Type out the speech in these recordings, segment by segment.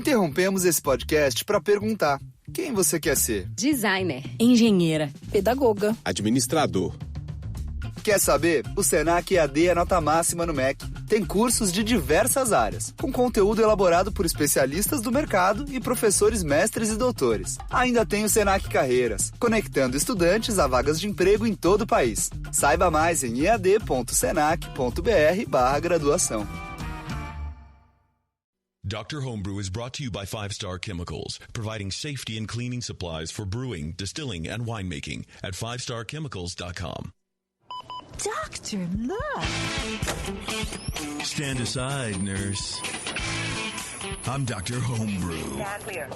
Interrompemos esse podcast para perguntar: quem você quer ser? Designer, engenheira, pedagoga, administrador. Quer saber? O Senac EAD é nota máxima no MEC. Tem cursos de diversas áreas, com conteúdo elaborado por especialistas do mercado e professores mestres e doutores. Ainda tem o Senac Carreiras, conectando estudantes a vagas de emprego em todo o país. Saiba mais em ead.senac.br/graduação. Dr. Homebrew is brought to you by 5-Star Chemicals, providing safety and cleaning supplies for brewing, distilling, and winemaking at 5starchemicals.com. Doctor, look! Stand aside, nurse. I'm Dr. Homebrew. Stand clear.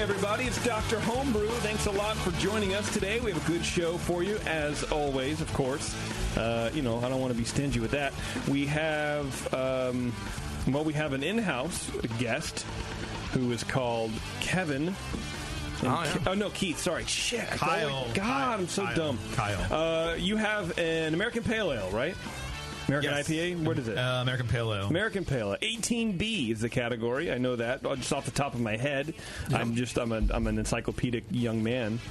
Everybody, it's Dr. Homebrew. Thanks a lot for joining us today. We have a good show for you, as always, of course. I don't want to be stingy with that. We have, we have an in-house guest who is called Kevin. Keith. Sorry. Shit. Kyle. God, I'm so dumb. Kyle. You have an American Pale Ale, right? American Yes. IPA? What is it? American Pale Ale. American Pale Ale. 18B is the category. I know that just off the top of my head. Yep. I'm an encyclopedic young man.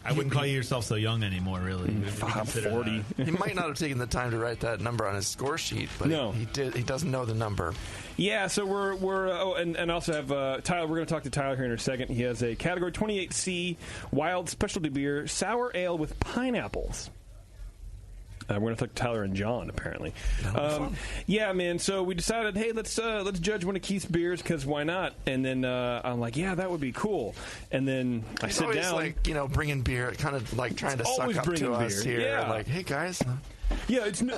I wouldn't call you yourself so young anymore, really. I'm 40. He might not have taken the time to write that number on his score sheet, but no. he did. He doesn't know the number. Yeah, so we're and also have Tyler. We're going to talk to Tyler here in a second. He has a category 28C wild specialty beer, sour ale with pineapples. We're going to talk to Tyler and John, apparently. Yeah, man. So we decided, hey, let's judge one of Keith's beers, because why not? And then I'm like, yeah, that would be cool. And then I sit down. Like, bringing beer, kind of like trying to suck up to us here. Yeah. Like, hey, guys. Yeah, it's no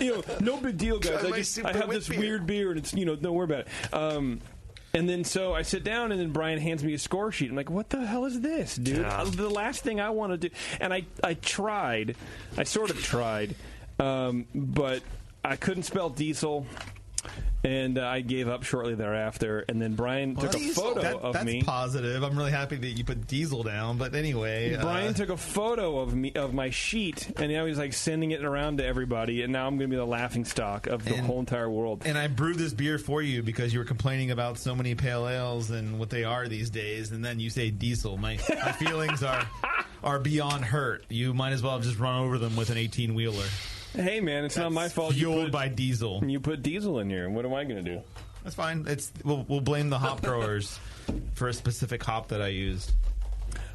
big deal, guys. I have this weird beer, and it's don't worry about it. And then so I sit down, and then Brian hands me a score sheet. I'm like, what the hell is this, dude? Yeah. The last thing I want to do. And I sort of tried. But I couldn't spell diesel, and I gave up shortly thereafter. And then Brian took a photo of me. That's positive. I'm really happy that you put diesel down. But anyway, Brian took a photo of my sheet, and now he's like sending it around to everybody. And now I'm going to be the laughing stock of the whole entire world. And I brewed this beer for you because you were complaining about so many pale ales and what they are these days. And then you say diesel. My feelings are beyond hurt. You might as well have just run over them with an 18-wheeler. Hey, man, it's not my fault. Fueled by diesel. You put diesel in here. What am I going to do? That's fine. We'll blame the hop growers for a specific hop that I used.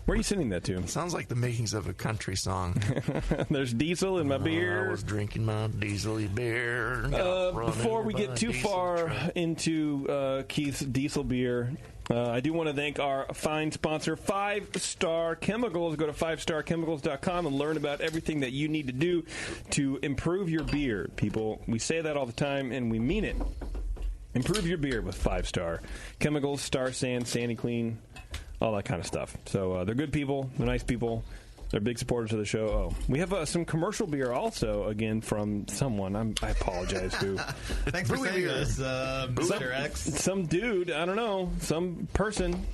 Where are you sending that to? Sounds like the makings of a country song. There's diesel in my beer. I was drinking my diesel beer. Before we get too far into Keith's diesel beer, I do want to thank our fine sponsor, 5-Star Chemicals. Go to 5starchemicals.com and learn about everything that you need to do to improve your beer. People, we say that all the time, and we mean it. Improve your beer with 5-Star Chemicals, Star San, Sandy Clean, all that kind of stuff. So they're good people. They're nice people. They're big supporters of the show. Oh, we have some commercial beer also, again, from someone. I apologize who. Thanks for saying this, Mr. X. Some dude, I don't know, some person.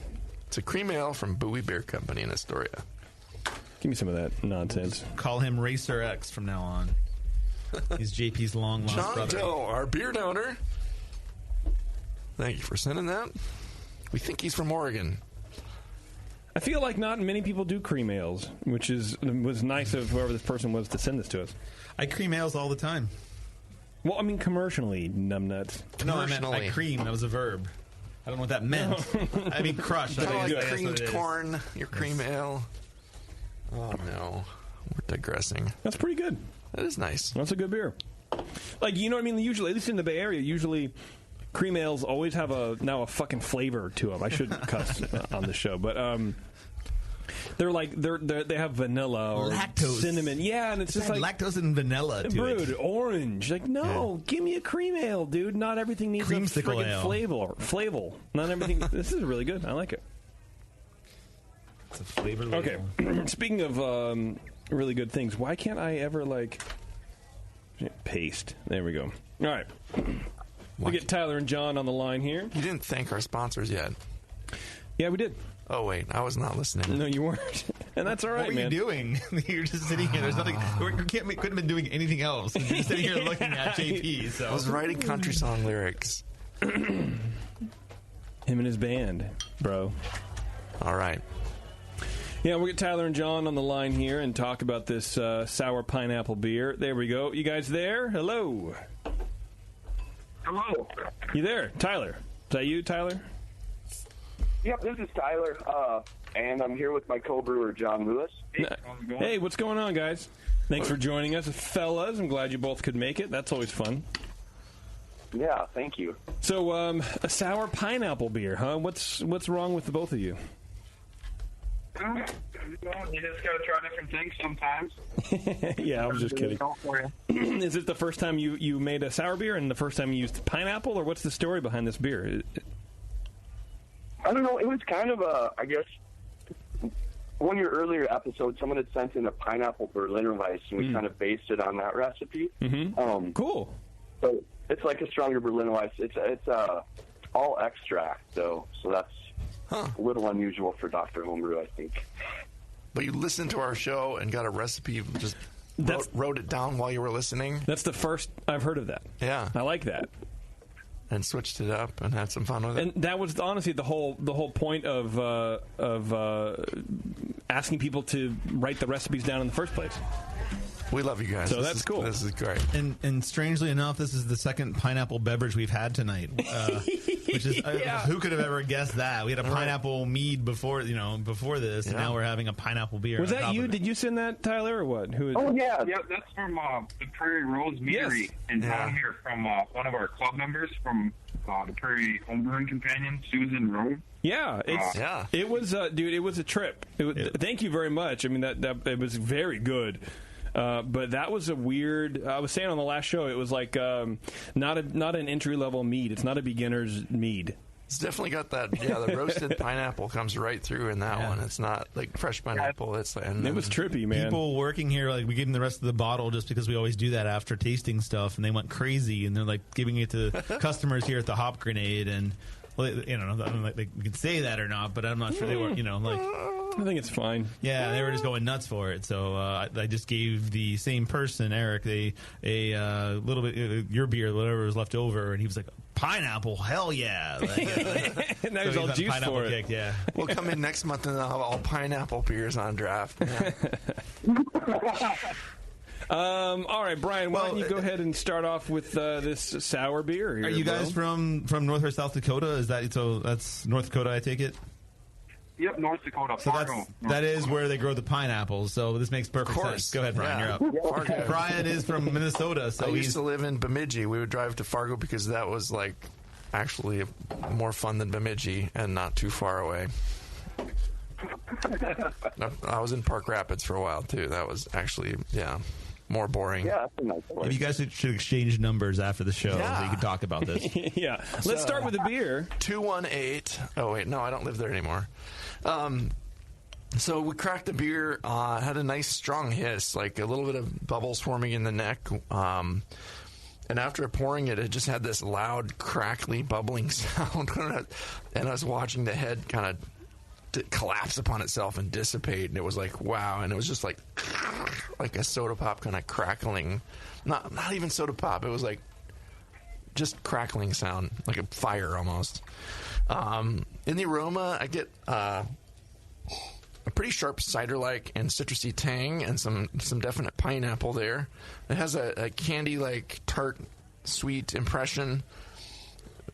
It's a cream ale from Bowie Beer Company in Astoria. Give me some of that nonsense. Call him Racer X from now on. He's JP's long-lost brother. John Doe, our beer donor. Thank you for sending that. We think he's from Oregon. I feel like not many people do cream ales, which was nice of whoever this person was to send this to us. I cream ales all the time. Well, I mean commercially, numbnuts. No, I meant I cream. That was a verb. I don't know what that meant. I mean crush. Kind of like creamed corn, your cream ale. Oh, no. We're digressing. That's pretty good. That is nice. That's a good beer. Like, you know what I mean? Usually, at least in the Bay Area, usually cream ales always have a fucking flavor to them. I shouldn't cuss on the show, but they have vanilla or lactose. Cinnamon. Yeah, and it's just like lactose and vanilla to brewed it. orange. Like, no, give me a cream ale, dude. Not everything needs Creamsicle a friggin' flavor. Not everything. This is really good. I like it. It's a flavor label. Okay. Speaking of really good things, why can't I ever paste? There we go. All right. We get Tyler and John on the line here. You didn't thank our sponsors yet. Yeah, we did. Oh, wait. I was not listening. No, you weren't. And that's all right, man. What were you doing? You're just sitting here. There's nothing. Couldn't have been doing anything else. You're just sitting here looking at JP. So. I was writing country song lyrics. Him and his band, bro. All right. Yeah, we'll get Tyler and John on the line here and talk about this sour pineapple beer. There we go. You guys there? Hello. Hello. You there? Tyler. Is that you, Tyler? Yep, this is Tyler, and I'm here with my co-brewer, John Lewis. Hey, what's going on, guys? Thanks for joining us, fellas. I'm glad you both could make it. That's always fun. Yeah, thank you. So, a sour pineapple beer, huh? What's wrong with the both of you? You just gotta try different things sometimes. Yeah, I was just kidding. Is it the first time you made a sour beer and the first time you used pineapple, or what's the story behind this beer? I don't know. It was kind of I guess, one of your earlier episodes, someone had sent in a Pineapple Berliner Weisse, and we kind of based it on that recipe. Mm-hmm. Cool. So it's like a stronger Berliner Weisse. It's all extract, though, so that's a little unusual for Dr. Homebrew, I think. But you listened to our show and got a recipe, just wrote it down while you were listening? That's the first I've heard of that. Yeah. I like that. And switched it up and had some fun with it. And that was honestly the whole point of asking people to write the recipes down in the first place. We love you guys. So that's cool. This is great. And strangely enough, this is the second pineapple beverage we've had tonight. Which is who could have ever guessed that? We had a pineapple mead before this, and now we're having a pineapple beer. Was that you? Did you send that, Tyler, or what? Who is? Oh yeah, That's from the Prairie Rose Meadery in town here, from one of our club members from the Prairie Homebrewing Companion, Susan Rowe. Yeah, it was, dude. It was a trip. Thank you very much. I mean, that it was very good. But that was a weird. I was saying on the last show, it was like not an entry level mead. It's not a beginner's mead. It's definitely got that. Yeah, the roasted pineapple comes right through in that one. It's not like fresh pineapple. It was trippy, man. People working here, like, we gave them the rest of the bottle just because we always do that after tasting stuff, and they went crazy, and they're like giving it to customers here at the Hop Grenade, and well, you know, I don't know, we can say that or not, but I'm not sure they were, like. I think it's fine. Yeah, they were just going nuts for it. So I just gave the same person, Eric, a little bit your beer, whatever was left over, and he was like, "Pineapple, hell yeah!" And now he's all juiced for it. Kick, yeah, we'll come in next month and they'll have all pineapple beers on draft. Yeah. All right, Brian, why don't you go ahead and start off with this sour beer here? Are you guys from North or South Dakota? Is that so? That's North Dakota, I take it. Yep, North Dakota. So Fargo. that is where they grow the pineapples. So this makes perfect sense. Go ahead, Brian. Yeah. You're up. Brian is from Minnesota. So I used to live in Bemidji. We would drive to Fargo because that was like actually more fun than Bemidji and not too far away. I was in Park Rapids for a while too. That was actually more boring. Yeah, that's a nice one. Maybe you guys should exchange numbers after the show so you can talk about this. Yeah. Let's start with the beer. 218. Oh, wait. No, I don't live there anymore. So we cracked the beer, had a nice strong hiss, like a little bit of bubbles forming in the neck. And after pouring it, it just had this loud, crackly, bubbling sound. And I was watching the head kind of collapse upon itself and dissipate, and it was like, wow. And it was just like a soda pop kind of crackling, not even soda pop, it was like just crackling sound, like a fire almost. In the aroma, I get a pretty sharp cider-like and citrusy tang and some definite pineapple there. It has a candy like tart sweet impression,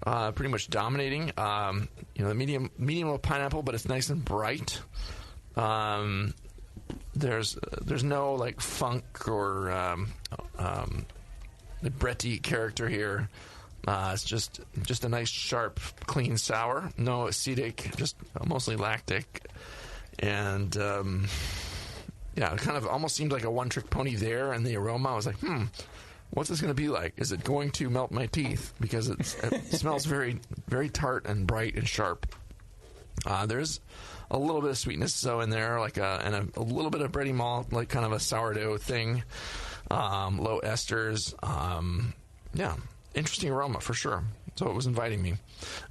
pretty much dominating. The medium of pineapple, but it's nice and bright. The there's no like funk or the bready character here. It's just a nice, sharp, clean sour. No acetic, just mostly lactic. And, it kind of almost seemed like a one-trick pony there. And the aroma, I was like, what's this going to be like? Is it going to melt my teeth? Because it smells very, very tart and bright and sharp. There's a little bit of sweetness in there, like and a little bit of bready malt, like kind of a sourdough thing. Low esters. Interesting aroma for sure. So it was inviting me.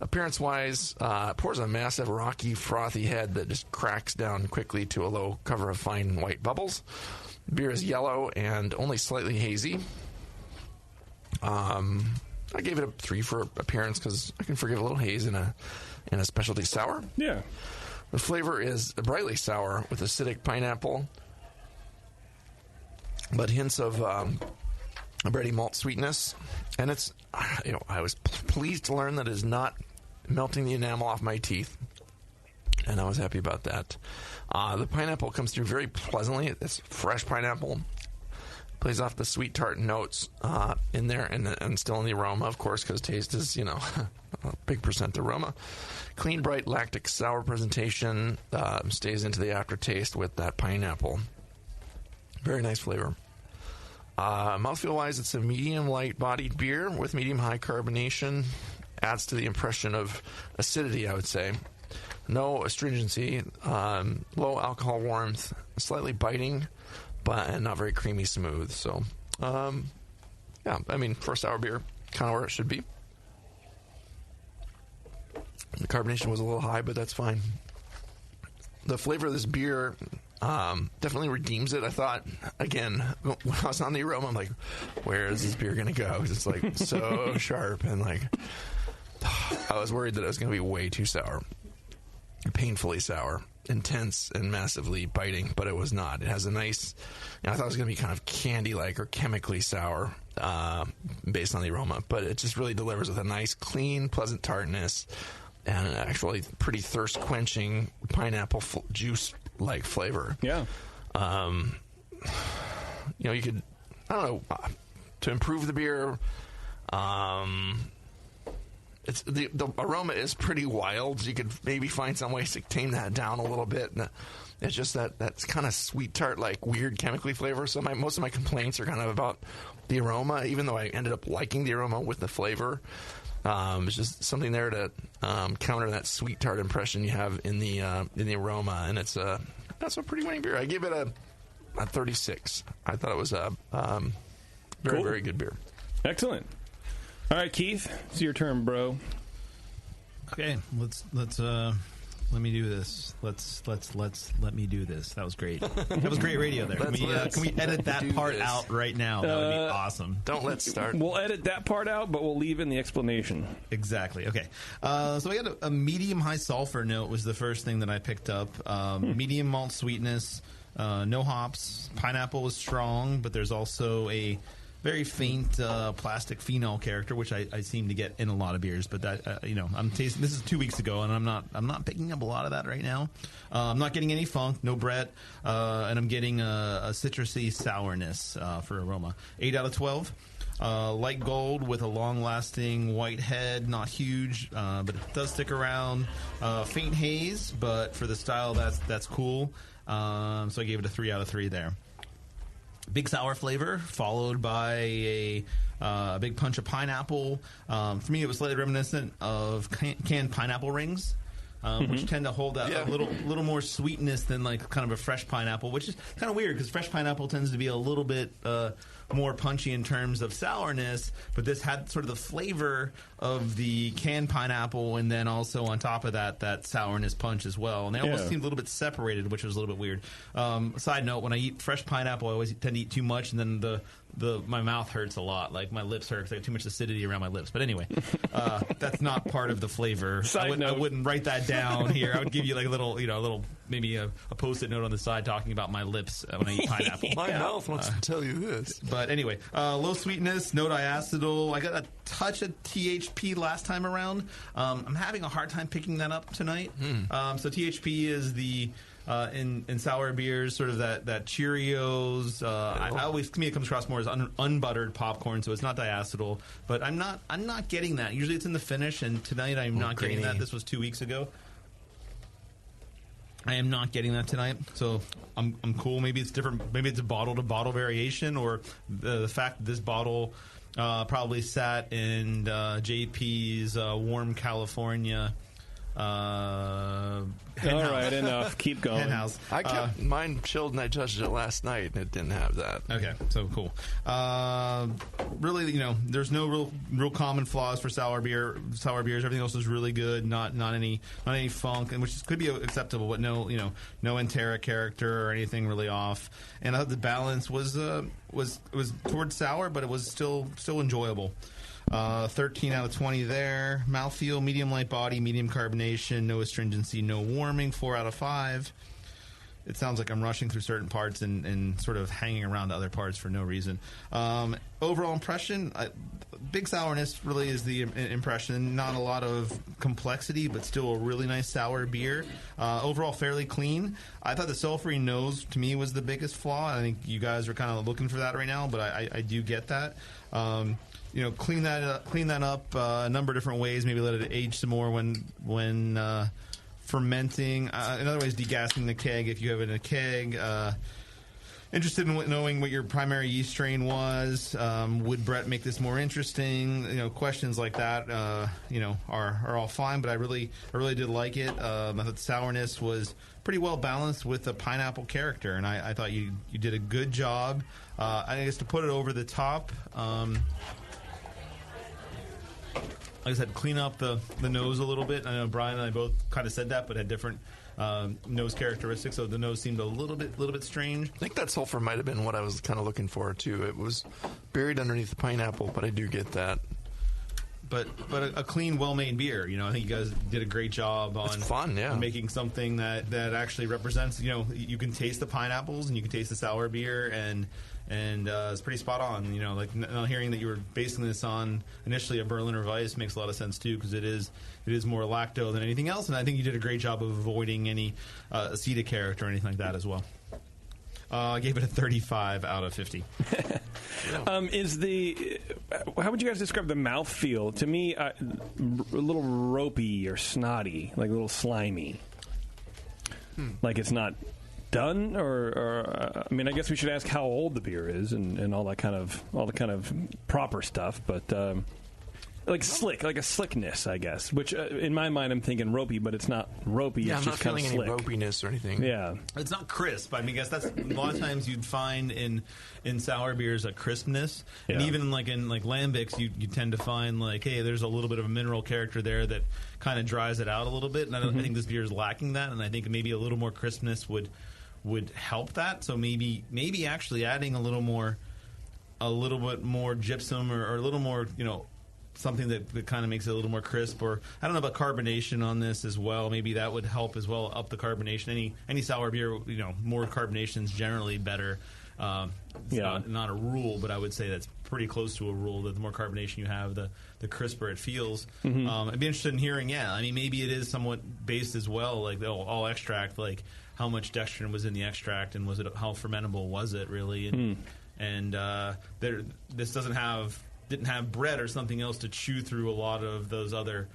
Appearance-wise, pours a massive, rocky, frothy head that just cracks down quickly to a low cover of fine white bubbles. Beer is yellow and only slightly hazy. I gave it a 3 for appearance because I can forgive a little haze in a specialty sour. Yeah. The flavor is brightly sour with acidic pineapple, but hints of a bready malt sweetness. And it's, I was pleased to learn that it is not melting the enamel off my teeth. And I was happy about that. The pineapple comes through very pleasantly. It's fresh pineapple. Plays off the sweet tart notes in there and still in the aroma, of course, because taste is, a big percent aroma. Clean, bright, lactic, sour presentation stays into the aftertaste with that pineapple. Very nice flavor. Mouthfeel-wise, it's a medium light-bodied beer with medium-high carbonation. Adds to the impression of acidity, I would say. No astringency, low alcohol warmth, slightly biting, and not very creamy smooth. So, for a sour beer, kind of where it should be. The carbonation was a little high, but that's fine. The flavor of this beer definitely redeems it. I thought, again, when I was on the aroma, I'm like, where is this beer going to go? It's like so sharp, and like I was worried that it was going to be way too sour. Painfully sour, intense, and massively biting, but it was not. It has a nice, I thought it was going to be kind of candy-like or chemically sour based on the aroma, but it just really delivers with a nice, clean, pleasant tartness and an actually pretty thirst-quenching pineapple juice-like flavor. Yeah. You could, I don't know, to improve the beer, it's the aroma is pretty wild. You could maybe find some ways to tame that down a little bit. And it's just that's kind of sweet tart, like weird chemically flavor. So most of my complaints are kind of about the aroma, even though I ended up liking the aroma with the flavor. It's just something there to counter that sweet tart impression you have in the aroma, and that's a pretty winning beer. I give it a 36. I thought it was a very cool. Very good beer. Excellent. All right, Keith, it's your turn, bro. Okay, let's let me do this. Let me do this. That was great. That was great radio there. Can we edit that part out right now? That would be awesome. Don't let's start. We'll edit that part out, but we'll leave in the explanation. Exactly. Okay. So I got a medium high sulfur note was the first thing that I picked up. Medium malt sweetness, no hops. Pineapple was strong, but there's also a very faint plastic phenol character, which I seem to get in a lot of beers. But that I'm tasting. This is 2 weeks ago, and I'm not picking up a lot of that right now. I'm not getting any funk, no Brett, and I'm getting a citrusy sourness for aroma. 8 out of 12. Light gold with a long-lasting white head, not huge, but it does stick around. Faint haze, but for the style, that's cool. So I gave it a 3 out of 3 there. Big sour flavor, followed by a big punch of pineapple. For me, it was slightly reminiscent of canned pineapple rings, which tend to hold that a little more sweetness than like kind of a fresh pineapple, which is kind of weird because fresh pineapple tends to be a little bit more punchy in terms of sourness, but this had sort of the flavor of the canned pineapple, and then also on top of that sourness punch as well. And they almost seemed a little bit separated, which was a little bit weird. Side note, when I eat fresh pineapple, I always tend to eat too much, and then my mouth hurts a lot. Like my lips hurt because I have too much acidity around my lips. But anyway, that's not part of the flavor. I wouldn't write that down here. I would give you like a little maybe a post-it note on the side talking about my lips when I eat pineapple. My mouth wants to tell you this. But anyway, low sweetness, no diacetyl. I got a touch of THP last time around. I'm having a hard time picking that up tonight. So THP is the in sour beers, sort of that Cheerios. I always, to me, it comes across more as unbuttered popcorn, so it's not diacetyl. But I'm not getting that. Usually it's in the finish, and tonight I'm not getting that. This was 2 weeks ago. I am not getting that tonight, so I'm cool. Maybe it's different. Maybe it's a bottle-to-bottle variation, or the fact that this bottle probably sat in JP's warm California. All right, enough. Keep going. Henhouse. I kept mine chilled, and I judged it last night, and it didn't have that. Okay, so cool. Really, there's no real common flaws for sour beers. Everything else is really good. Not any funk, and which could be acceptable, but no enteric character or anything really off. And I thought the balance was towards sour, but it was still enjoyable. 13 out of 20 there. Mouthfeel, medium light body, medium carbonation, no astringency, no warming, 4 out of 5. It sounds like I'm rushing through certain parts and sort of hanging around to other parts for no reason. Overall impression, big sourness really is the impression. Not a lot of complexity, but still a really nice sour beer. Overall, fairly clean. I thought the sulfury nose, to me, was the biggest flaw. I think you guys are kind of looking for that right now, but I do get that. Clean that up a number of different ways. Maybe let it age some more when fermenting. Another way is degassing the keg if you have it in a keg. Interested in knowing what your primary yeast strain was. Would Brett make this more interesting? Questions like that, are all fine. But I really did like it. I thought the sourness was pretty well balanced with the pineapple character, and I thought you did a good job. I guess to put it over the top. Like I said, clean up the nose a little bit. I know Brian and I both kind of said that, but had different nose characteristics. So the nose seemed a little bit strange. I think that sulfur might have been what I was kind of looking for too. It was buried underneath the pineapple, but I do get that. But a clean, well-made beer. I think you guys did a great job on, it's fun, yeah. on making something that actually represents. You can taste the pineapples and you can taste the sour beer, and it's pretty spot on. Like now hearing that you were basing this on initially a Berliner Weisse makes a lot of sense too, because it is more lacto than anything else, and I think you did a great job of avoiding any acetic character or anything like that as well. I gave it a 35 out of 50. How would you guys describe the mouthfeel? To me, a little ropey or snotty, like a little slimy. Like it's not done, or I mean, I guess we should ask how old the beer is and all the kind of proper stuff, but. Like slick, like a slickness, I guess. Which, in my mind, I'm thinking ropey, but it's not ropey. Yeah, it's I'm just not kind feeling of any slick. ropiness or anything. Yeah, it's not crisp. I mean, I guess that's a lot of times you'd find in sour beers a crispness, and even in lambics, you tend to find hey, there's a little bit of a mineral character there that kind of dries it out a little bit. And I think this beer is lacking that, and I think maybe a little more crispness would help that. So maybe actually adding a little bit more gypsum or a little more something that kind of makes it a little more crisp, or I don't know about carbonation on this as well. Maybe that would help as well, up the carbonation. Any sour beer, more carbonation is generally better. It's not a rule, but I would say that's pretty close to a rule, that the more carbonation you have, the crisper it feels. I'd be interested in hearing, I mean, maybe it is somewhat based as well, like all extract, like how much dextrin was in the extract, and how fermentable was it really? And this didn't have bread or something else to chew through a lot of those other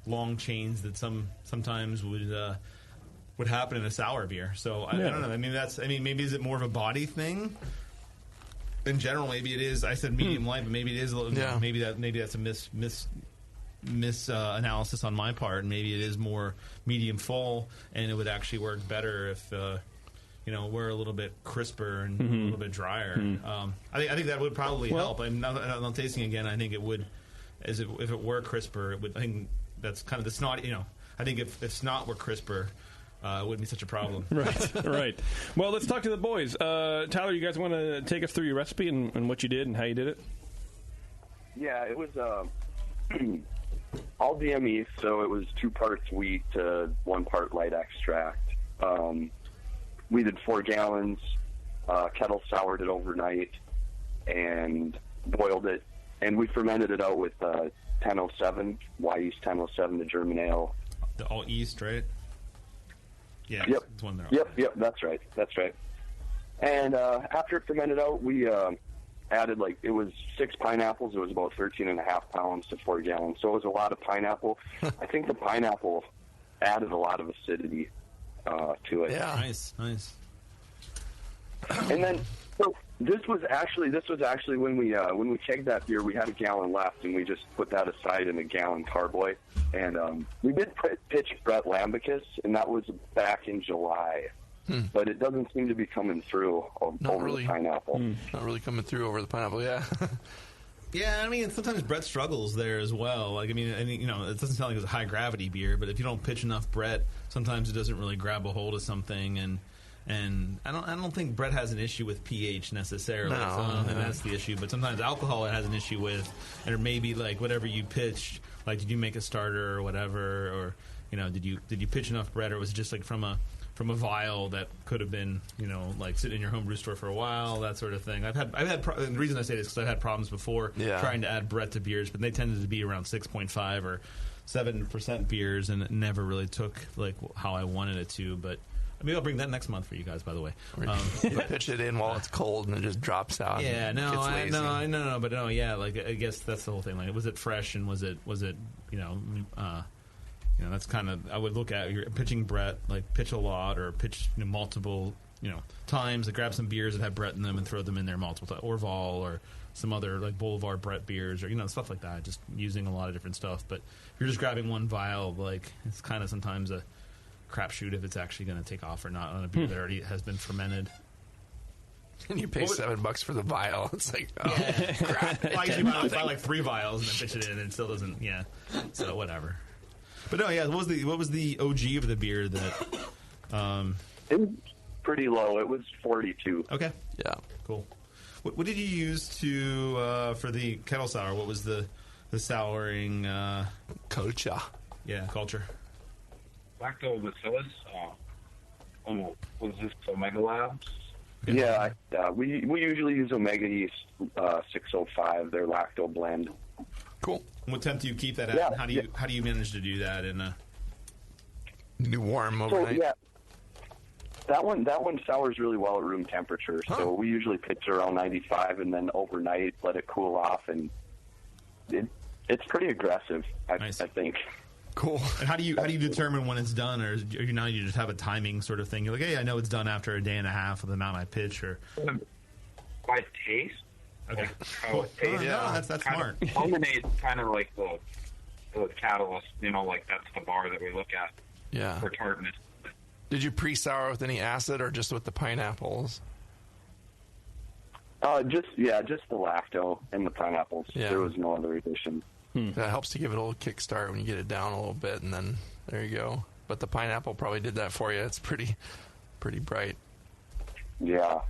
long chains that sometimes would happen in a sour beer. So I don't know. I mean, maybe is it more of a body thing? In general, maybe it is. I said medium light, but maybe it is a little. Yeah. Maybe that's a mis analysis on my part, and maybe it is more medium full, and it would actually work better if. We're a little bit crisper and a little bit drier. I think that would probably help. I'm not tasting again. I think it would, if it were crisper, it would. I think that's kind of the snot. I think if snot were crisper, it wouldn't be such a problem. Right. Well, let's talk to the boys. Tyler, you guys want to take us through your recipe and what you did and how you did it? Yeah, it was all DME, so it was 2 parts wheat to 1 part light extract. We did 4 gallons, kettle soured it overnight, and boiled it. And we fermented it out with 1007, Weisse 1007, the German ale. The all yeast, right? Yeah. Yep. It's one there. Yep. That's right. And after it fermented out, we added, like, it was 6 pineapples. It was about 13.5 pounds to 4 gallons. So it was a lot of pineapple. I think the pineapple added a lot of acidity to it. Yeah. Nice. And then, so this was actually when we kegged that beer, we had a gallon left, and we just put that aside in a gallon carboy. And we did pitch Brett Lambicus, and that was back in July. But it doesn't seem to be coming through over the pineapple. Not really coming through over the pineapple, yeah. Yeah, I mean, sometimes Brett struggles there as well. Like, I mean, you know, it doesn't sound like it's a high-gravity beer, but if you don't pitch enough Brett, sometimes it doesn't really grab a hold of something, and I don't think Brett has an issue with pH necessarily. And that's the issue. But sometimes alcohol it has an issue with, or maybe like whatever you pitched. Like, did you make a starter or whatever, or you know, did you pitch enough Brett, or was it just like from a vial that could have been, you know, like sitting in your homebrew store for a while, that sort of thing. I've had the reason I say this is because I've had problems before trying to add Brett to beers, but they tended to be around 6.5 or 7% beers, and it never really took like how I wanted it to. But maybe I'll bring that next month for you guys, by the way. Pitch it in while it's cold and it just drops out. Yeah, no, but yeah, like I guess that's the whole thing. Like, was it fresh, and was it you know, that's kind of, I would look at, you're pitching Brett, like pitch a lot or pitch multiple, times, like grab some beers that have Brett in them and throw them in there multiple times, Orval or some other like Boulevard Brett beers or, stuff like that, just using a lot of different stuff. But if you're just grabbing one vial, like it's kind of sometimes a crapshoot if it's actually going to take off or not on a beer that already has been fermented. And you pay $7 for the vial. It's like, crap. Well, I usually buy like 3 vials and then pitch it in, and it still doesn't. Yeah, so whatever. But no, yeah. What was the OG of the beer that? It was pretty low. It was 42. Okay. Yeah. Cool. What did you use to for the kettle sour? What was the souring? Culture. Yeah, culture. Lactobacillus. Was this Omega Labs? Yeah, we usually use Omega Yeast 605, their lacto blend. Cool. What temp do you keep that at? Yeah, And how do you manage to do that in a new warm overnight? So, yeah, that one sours really well at room temperature. So we usually pitch around 95, and then overnight let it cool off, and it's pretty aggressive. I think. Cool. And how do you determine when it's done, or you just have a timing sort of thing? You're like, hey, I know it's done after a day and a half of the amount I pitch, or by taste. Okay. Like how it tastes. No, that's smart. Culminate kind of like the catalyst. Like that's the bar that we look at. Yeah. For tartness. Did you pre-sour with any acid or just with the pineapples? Just the lacto and the pineapples. Yeah. There was no other addition. That helps to give it a little kickstart when you get it down a little bit, and then there you go. But the pineapple probably did that for you. It's pretty bright. Yeah.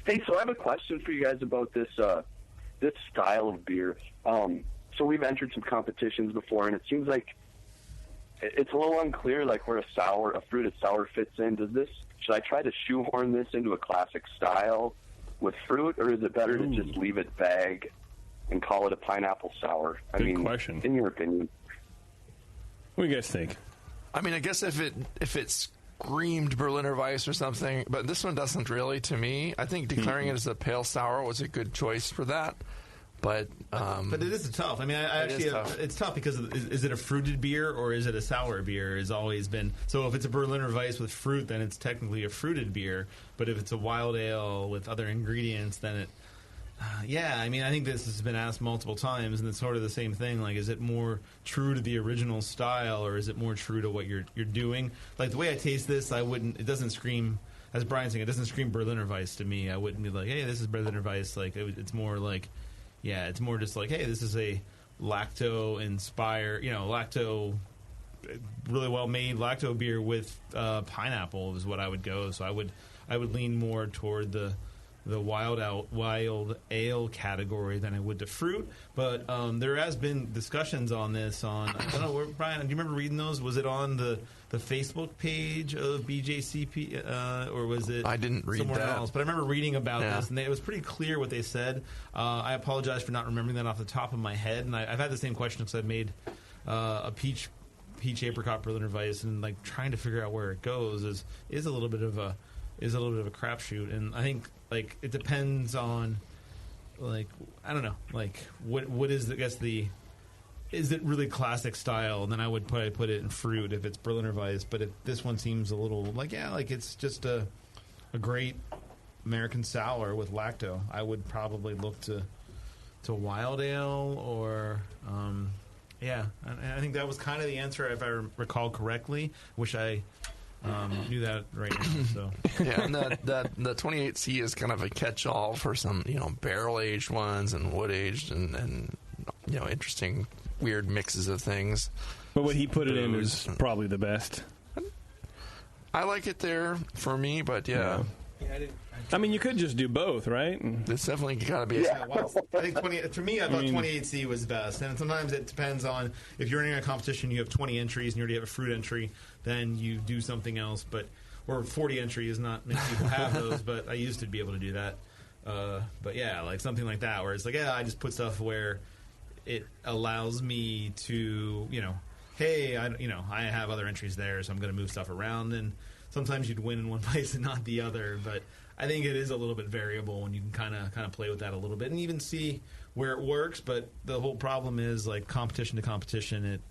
Hey, so I have a question for you guys about this style of beer. So we've entered some competitions before, and it seems like it's a little unclear, like where a fruited sour fits in. Should I try to shoehorn this into a classic style with fruit, or is it better to just leave it vague and call it a pineapple sour? Good question. In your opinion. What do you guys think? I mean, I guess if it screamed Berliner Weisse or something, but this one doesn't really to me. I think declaring it as a pale sour was a good choice for that. But it is tough. I mean, it's tough because is it a fruited beer or is it a sour beer? Has always been. So if it's a Berliner Weisse with fruit, then it's technically a fruited beer. But if it's a wild ale with other ingredients, then it. I mean, I think this has been asked multiple times, and it's sort of the same thing. Like, is it more true to the original style, or is it more true to what you're doing? Like, the way I taste this, it doesn't scream, as Brian's saying, it doesn't scream Berliner Weisse to me. I wouldn't be like, hey, this is Berliner Weisse. Like, it's more like, it's more just like, hey, this is a lacto-inspired, really well-made lacto beer with pineapple is what I would go. So I would lean more toward the wild ale category than I would to fruit, but there has been discussions on this I don't know, Brian, do you remember reading those? Was it on the Facebook page of BJCP, or was it I didn't read somewhere that. else? But I remember reading about this, and it was pretty clear what they said. I apologize for not remembering that off the top of my head, and I've had the same question because I've made a peach peach apricot Berliner Weisse, and like trying to figure out where it goes is a little bit of a crapshoot. And I think like it depends on like I don't know like what is is it really classic style? And then I would probably put it in fruit if it's Berliner Weisse. But if this one seems a little like it's just a great American sour with lacto, I would probably look to wild ale or I think that was kind of the answer if I recall correctly. Wish I knew that right now. So yeah, and the 28C is kind of a catch-all for some barrel aged ones and wood aged and interesting weird mixes of things. But what he put it in is probably the best. I like it there for me, but yeah. I mean, you could just do both, right? It's definitely got to be. I think for me, I thought 28C was best, and sometimes it depends on if you're in a competition, you have 20 entries and you already have a fruit entry, then you do something else. Or 40 entries, not many people have those, but I used to be able to do that. But yeah, like something like that, where it's like, I just put stuff where it allows me to, hey, I have other entries there, so I'm going to move stuff around. And sometimes you'd win in one place and not the other. But I think it is a little bit variable, and you can kind of play with that a little bit and even see where it works. But the whole problem is like competition to competition.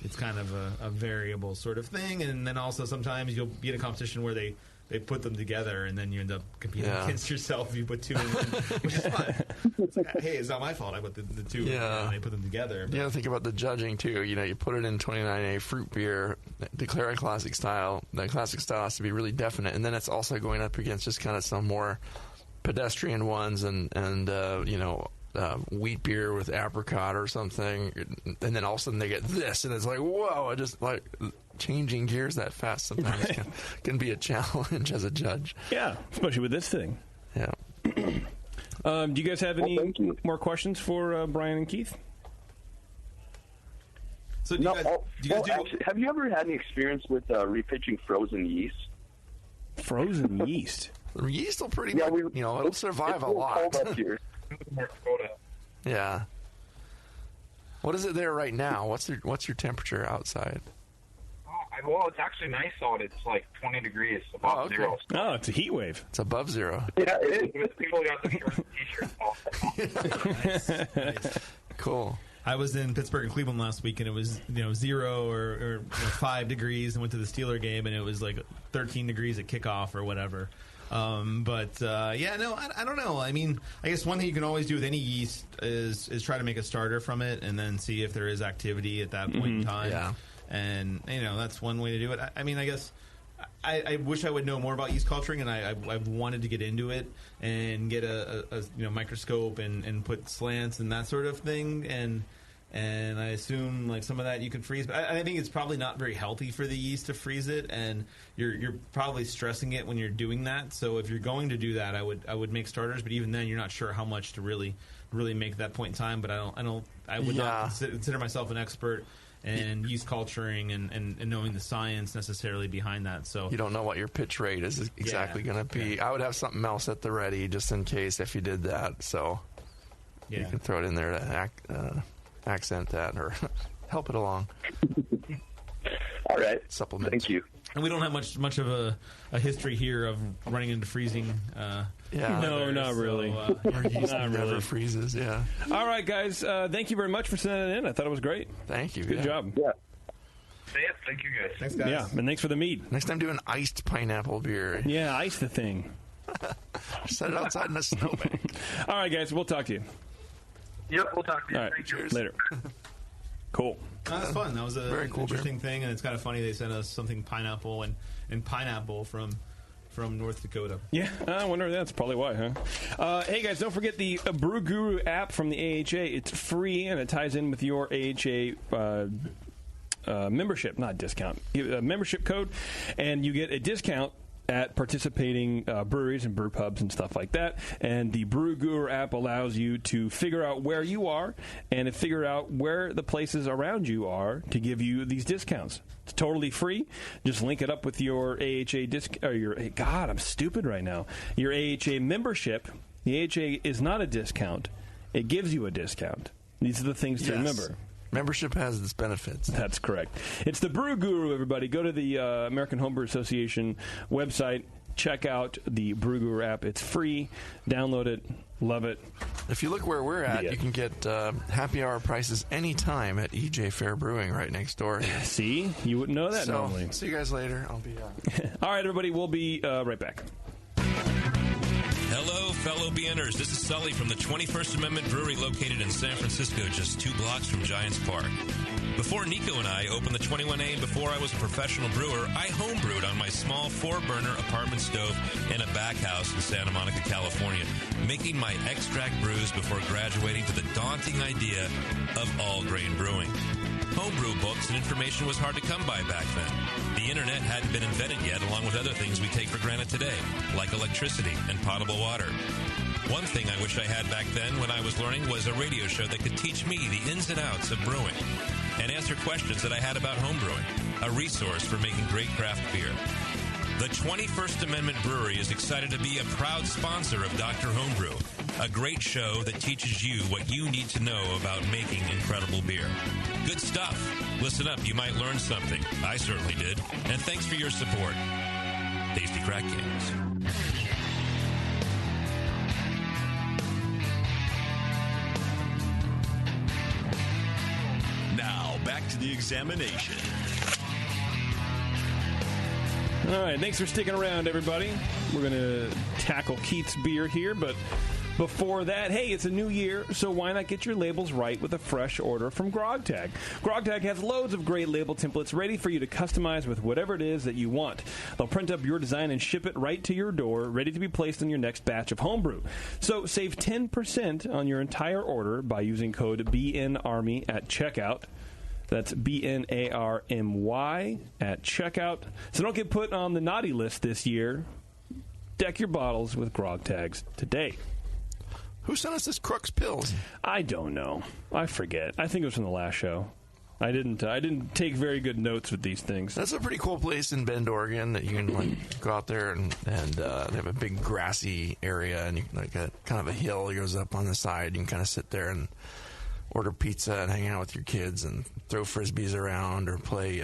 It's kind of a variable sort of thing. And then also sometimes you'll be in a competition where they put them together, and then you end up competing against yourself if you put two in one, which is fun. It's like, hey, it's not my fault. I put the two in, and they put them together. But. Yeah, think about the judging, too. You put it in 29A fruit beer, declare a classic style. That classic style has to be really definite, and then it's also going up against just kind of some more pedestrian ones and wheat beer with apricot or something, and then all of a sudden they get this, and it's like, whoa, I just like... Changing gears that fast sometimes can be a challenge as a judge. Yeah, especially with this thing. Yeah. Do you guys have any more questions for Brian and Keith? So have you ever had any experience with repitching frozen yeast? Frozen yeast? Yeast will pretty much, it'll survive a lot. Cold up here. Yeah. What is it there right now? What's your temperature outside? Well, it's actually nice out. It's like 20 degrees above zero. Oh, it's a heat wave. It's above zero. Yeah, it is. People got the t-shirts off. Nice. Cool. I was in Pittsburgh and Cleveland last week, and it was 0 or 5 degrees, and went to the Steeler game, and it was like 13 degrees at kickoff or whatever. I don't know. I mean, I guess one thing you can always do with any yeast is try to make a starter from it, and then see if there is activity at that point in time. Yeah. And that's one way to do it. I mean, I guess I wish I would know more about yeast culturing, and I've wanted to get into it and get a microscope and put slants and that sort of thing. And I assume like some of that you can freeze. But I think it's probably not very healthy for the yeast to freeze it, and you're probably stressing it when you're doing that. So if you're going to do that, I would make starters. But even then, you're not sure how much to really make that point in time. But I would not consider myself an expert. And yeast culturing and knowing the science necessarily behind that. So you don't know what your pitch rate is exactly going to be. Yeah. I would have something else at the ready just in case if you did that. So you can throw it in there to accent that or help it along. All right. Supplement. Thank you. And we don't have much of a history here of running into freezing. No, not really. Our yeast never freezes. Yeah. All right, guys. Thank you very much for sending it in. I thought it was great. Thank you. Good job. Yeah. Thank you, guys. Thanks, guys. Yeah, and thanks for the mead. Next time, do an iced pineapple beer. Yeah, ice the thing. Set it outside in a snowbank. All right, guys. We'll talk to you. Yep, we'll talk to you. All right. Thank you. Later. Cool. That's fun. That was a very cool interesting thing, and it's kind of funny they sent us something pineapple and pineapple from North Dakota. Yeah, I wonder. That's probably why, huh? Hey, guys, don't forget the Brew Guru app from the AHA. It's free, and it ties in with your AHA membership, not discount, membership code, and you get a discount at participating breweries and brew pubs and stuff like that. And the Brew Guru app allows you to figure out where you are and figure out where the places around you are to give you these discounts. It's totally free. Just link it up with your AHA God, I'm stupid right now. Your AHA membership. The AHA is not a discount. It gives you a discount. These are the things to remember. Membership has its benefits. That's correct. It's the Brew Guru, everybody. Go to the American Homebrew Association website. Check out the Brew Guru app. It's free. Download it. Love it. If you look where we're at, you can get happy hour prices anytime at EJ Fair Brewing right next door. See? You wouldn't know that normally. See you guys later. I'll be All right, everybody. We'll be right back. Hello, fellow BNers. This is Sully from the 21st Amendment Brewery located in San Francisco, just 2 blocks from Giants Park. Before Nico and I opened the 21A and before I was a professional brewer, I homebrewed on my small 4-burner apartment stove in a back house in Santa Monica, California, making my extract brews before graduating to the daunting idea of all-grain brewing. Homebrew books and information was hard to come by back then. The internet hadn't been invented yet, along with other things we take for granted today, like electricity and potable water. One thing I wish I had back then when I was learning was a radio show that could teach me the ins and outs of brewing and answer questions that I had about homebrewing, a resource for making great craft beer. The 21st Amendment Brewery is excited to be a proud sponsor of Dr. Homebrew, a great show that teaches you what you need to know about making incredible beer. Good stuff. Listen up, you might learn something. I certainly did. And thanks for your support. Tasty Crack Games. Now, back to the examination. All right, thanks for sticking around, everybody. We're going to tackle Keith's beer here, but before that, hey, it's a new year, so why not get your labels right with a fresh order from GrogTag? GrogTag has loads of great label templates ready for you to customize with whatever it is that you want. They'll print up your design and ship it right to your door, ready to be placed in your next batch of homebrew. So save 10% on your entire order by using code BNARMY at checkout. That's BNARMY at checkout. So don't get put on the naughty list this year. Deck your bottles with Grog Tags today. Who sent us this Crux Pills? I don't know. I forget. I think it was from the last show. I didn't take very good notes with these things. That's a pretty cool place in Bend, Oregon, that you can go out there and they have a big grassy area and you a kind of a hill goes up on the side. You can kind of sit there and order pizza and hang out with your kids and throw frisbees around or play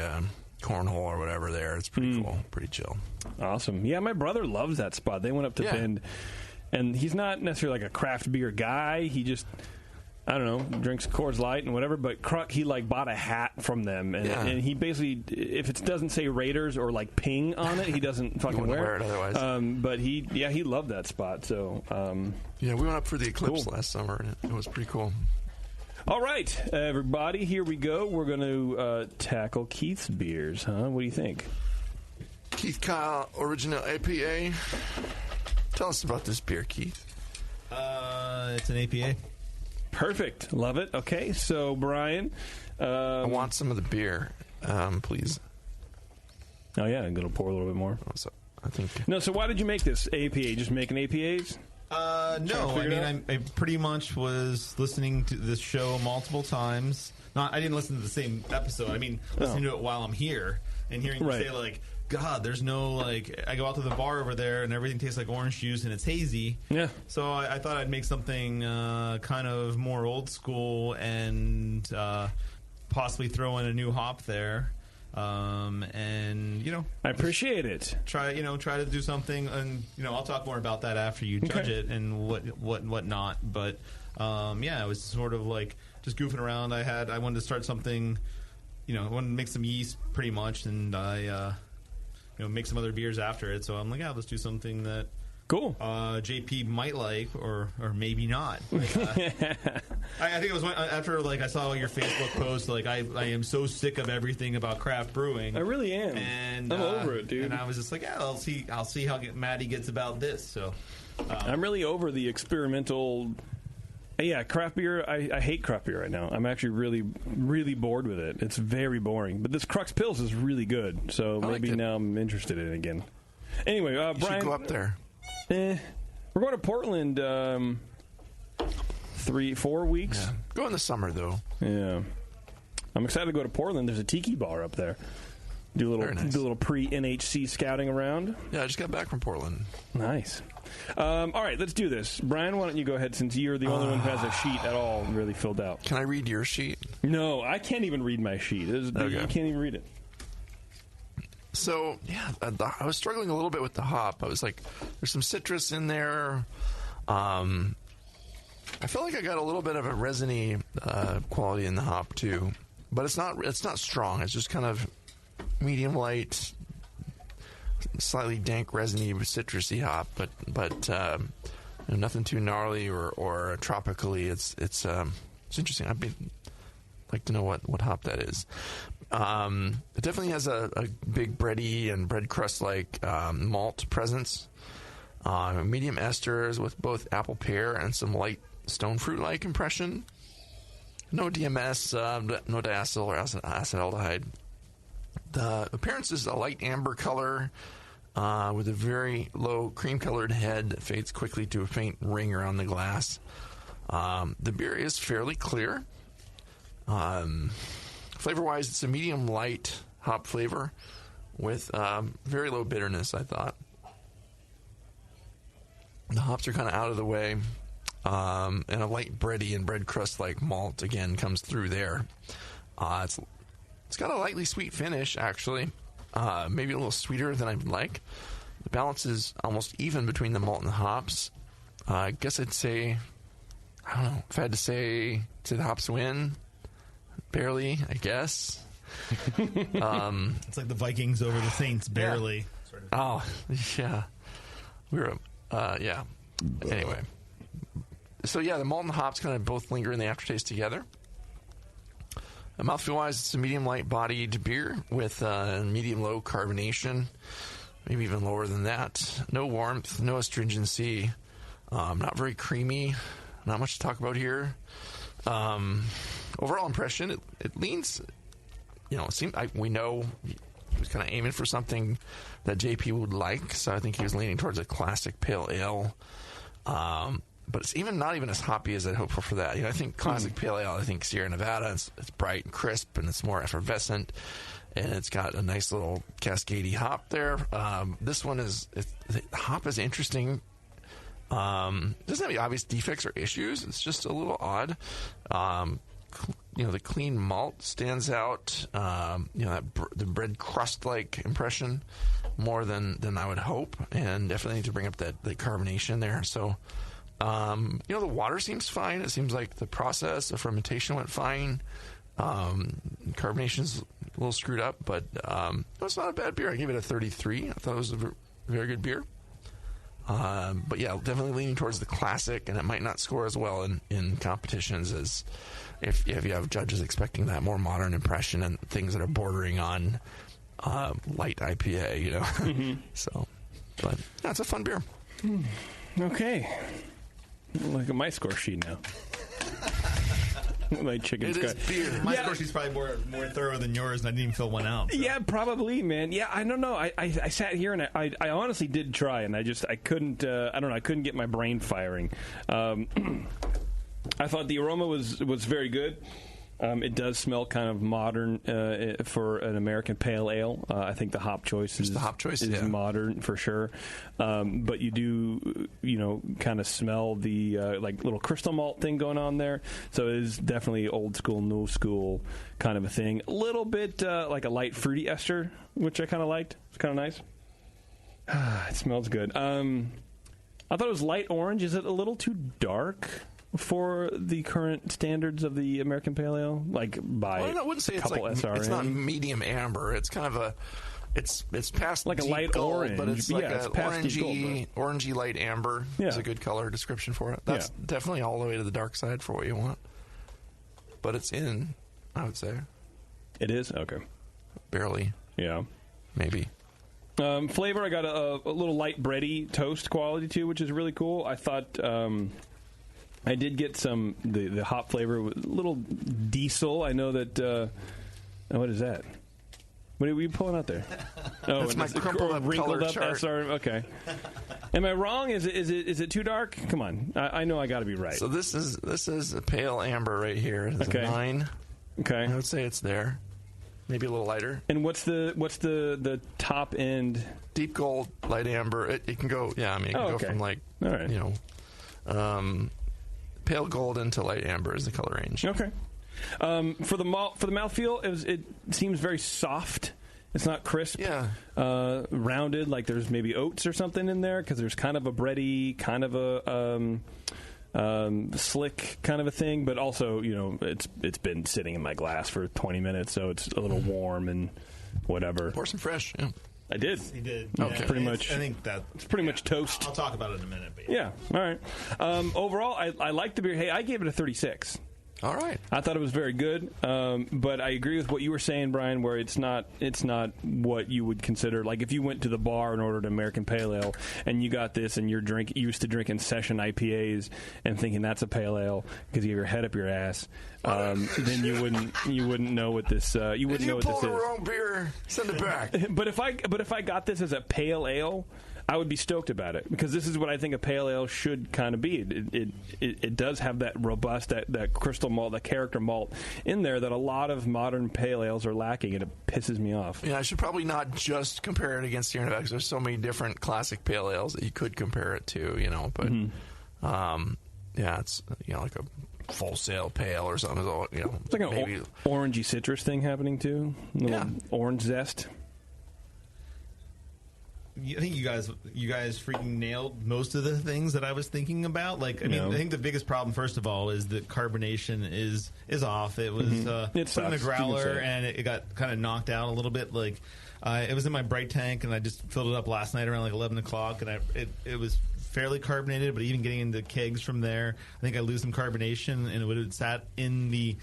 cornhole or whatever there. It's pretty cool, pretty chill. Awesome. Yeah, my brother loves that spot. They went up to Bend, and he's not necessarily like a craft beer guy. He just, I don't know, drinks Coors Light and whatever, but he bought a hat from them, and he basically, if it doesn't say Raiders or like Ping on it, he doesn't fucking wear it otherwise. But he loved that spot. So we went up for the Eclipse last summer, and it was pretty cool. All right, everybody, here we go. We're going to tackle Keith's beers, huh? What do you think? Keith Kyle, Original APA. Tell us about this beer, Keith. It's an APA. Perfect. Love it. Okay, so, Brian. I want some of the beer, please. Oh, yeah, I'm going to pour a little bit more. So, I think. No, so why did you make this APA? Just making APAs? No, I mean, I pretty much was listening to this show multiple times. I didn't listen to the same episode. I mean, listening to it while I'm here and hearing you say, like, God, there's no, like, I go out to the bar over there and everything tastes like orange juice and it's hazy. Yeah. So I thought I'd make something kind of more old school and possibly throw in a new hop there. And I appreciate it. Try to do something, and I'll talk more about that after you judge it and what not. But it was sort of like just goofing around. I wanted to start something, I wanted to make some yeast pretty much, and I make some other beers after it. So I'm like, let's do something that. Cool. JP might like, or maybe not. I think it was after I saw your Facebook post. I am so sick of everything about craft brewing. I really am, and I'm over it, dude. And I was just like, I'll see how Maddie gets about this. So I'm really over the experimental. Yeah, craft beer. I hate craft beer right now. I'm actually really, really bored with it. It's very boring. But this Crux Pils is really good. So maybe now I'm interested in it again. Anyway, Brian, you should go up there. We're going to Portland 3-4 weeks. Yeah. Go in the summer, though. Yeah. I'm excited to go to Portland. There's a tiki bar up there. Do a little pre-NHC scouting around. Yeah, I just got back from Portland. Nice. All right, let's do this. Brian, why don't you go ahead since you're the only one who has a sheet at all really filled out. Can I read your sheet? No, I can't even read my sheet. Okay. You can't even read it. So, yeah, I was struggling a little bit with the hop. I was like, there's some citrus in there. I feel like I got a little bit of a resiny quality in the hop, too. But it's not strong. It's just kind of medium light, slightly dank, resiny, citrusy hop, but nothing too gnarly or tropically. It's interesting. I'd like to know what hop that is. It definitely has a big bready and bread crust like malt presence. Medium esters with both apple pear and some light stone fruit like impression. No DMS, no diacetyl or acetaldehyde. The appearance is a light amber color with a very low cream-colored head that fades quickly to a faint ring around the glass. The beer is fairly clear. Flavor-wise, it's a medium light hop flavor with very low bitterness, I thought. The hops are kind of out of the way. And a light bready and bread crust-like malt, again, comes through there. It's got a lightly sweet finish, actually. Maybe a little sweeter than I'd like. The balance is almost even between the malt and the hops. I guess I'd say, I don't know, if I had to say the hops win, barely, I guess. It's like the Vikings over the Saints, barely. Yeah. Sort of. Oh, yeah. Yeah. Anyway. So, yeah, the malt and the hops kind of both linger in the aftertaste together. Mouthfeel-wise, it's a medium-light bodied beer with medium-low carbonation, maybe even lower than that. No warmth, no astringency, not very creamy, not much to talk about here. Overall impression, it leans, it seemed we know he was kind of aiming for something that JP would like, so I think he was leaning towards a classic pale ale. But it's not even as hoppy as I'd hoped for that. I think classic pale ale, I think Sierra Nevada, it's bright and crisp, and it's more effervescent, and it's got a nice little cascadey hop there. This one the hop is interesting. Doesn't have any obvious defects or issues. It's just a little odd. The clean malt stands out. The bread crust-like impression more than I would hope, and definitely need to bring up the carbonation there. So, the water seems fine. It seems like the process of fermentation went fine. Carbonation's a little screwed up, but it's not a bad beer. I gave it a 33. I thought it was a very good beer. But yeah, definitely leaning towards the classic, and it might not score as well in competitions as if you have judges expecting that more modern impression and things that are bordering on light IPA, Mm-hmm. So, but yeah, it's a fun beer. Okay. Look at my score sheet now. My chicken it is beer. My score sheet's probably more thorough than yours, and I didn't even fill one out. So. Yeah, probably, man. Yeah, I don't know. I sat here and I honestly did try, and I couldn't. I don't know. I couldn't get my brain firing. I thought the aroma was very good. It does smell kind of modern for an American pale ale. I think the hop choice is modern for sure. But you do, kind of smell the little crystal malt thing going on there. So it is definitely old school, new school kind of a thing. A little bit like a light fruity ester, which I kind of liked. It's kind of nice. It smells good. I thought it was light orange. Is it a little too dark for the current standards of the American Pale Ale? I wouldn't say it's SRM. It's not medium amber. It's kind of it's past like a light gold, orange, but it's like it's orangey light amber. Yeah. Is a good color description for it. That's definitely all the way to the dark side for what you want. But it's in, I would say. It is? Okay. Barely. Yeah. Maybe. Flavor, I got a little light bready toast quality too, which is really cool. I thought I did get some the hop flavor, a little diesel. I know that. What is that? What are you pulling out there? Oh, that's my crumpled up wrinkled up chart. SR. Okay. Am I wrong? Is it too dark? Come on, I know I got to be right. So this is a pale amber right here. It's okay. a 9. Okay. I would say it's there. maybe a little lighter. And what's the top end? Deep gold, light amber. It can go. Yeah, I mean, it can go from like pale golden to light amber is the color range. Okay. For the mouthfeel, it seems very soft. It's not crisp. Yeah. Rounded, like there's maybe oats or something in there, because there's kind of a bready, kind of a slick kind of a thing. But also, it's been sitting in my glass for 20 minutes, so it's a little warm and whatever. Pour some fresh. Yeah. I did. He did. Okay. Yeah, Pretty much. I think that it's pretty much toast. I'll talk about it in a minute. But yeah. All right. Overall, I like the beer. Hey, I gave it a 36. All right. I thought it was very good, but I agree with what you were saying, Brian, where it's not what you would consider. Like if you went to the bar and ordered an American Pale Ale and you got this and you're used to drinking session IPAs and thinking that's a Pale Ale because you have your head up your ass, then you wouldn't know what this you wouldn't know what this is. If you pull the wrong beer, send it back. But if I got this as a Pale Ale, I would be stoked about it because this is what I think a pale ale should kind of be. It does have that robust, that crystal malt, that character malt in there that a lot of modern pale ales are lacking, and it pisses me off. Yeah, I should probably not just compare it against Sierra Nevada because there's so many different classic pale ales that you could compare it to, But yeah, it's like a Full Sail Pale or something. It's like an orangey citrus thing happening too. Orange zest. I think you guys freaking nailed most of the things that I was thinking about. I think the biggest problem, first of all, is that carbonation is off. It was put in a growler and it got kind of knocked out a little bit. It was in my bright tank and I just filled it up last night around 11 o'clock and it was fairly carbonated. But even getting into kegs from there, I think I lose some carbonation, and it would have sat in the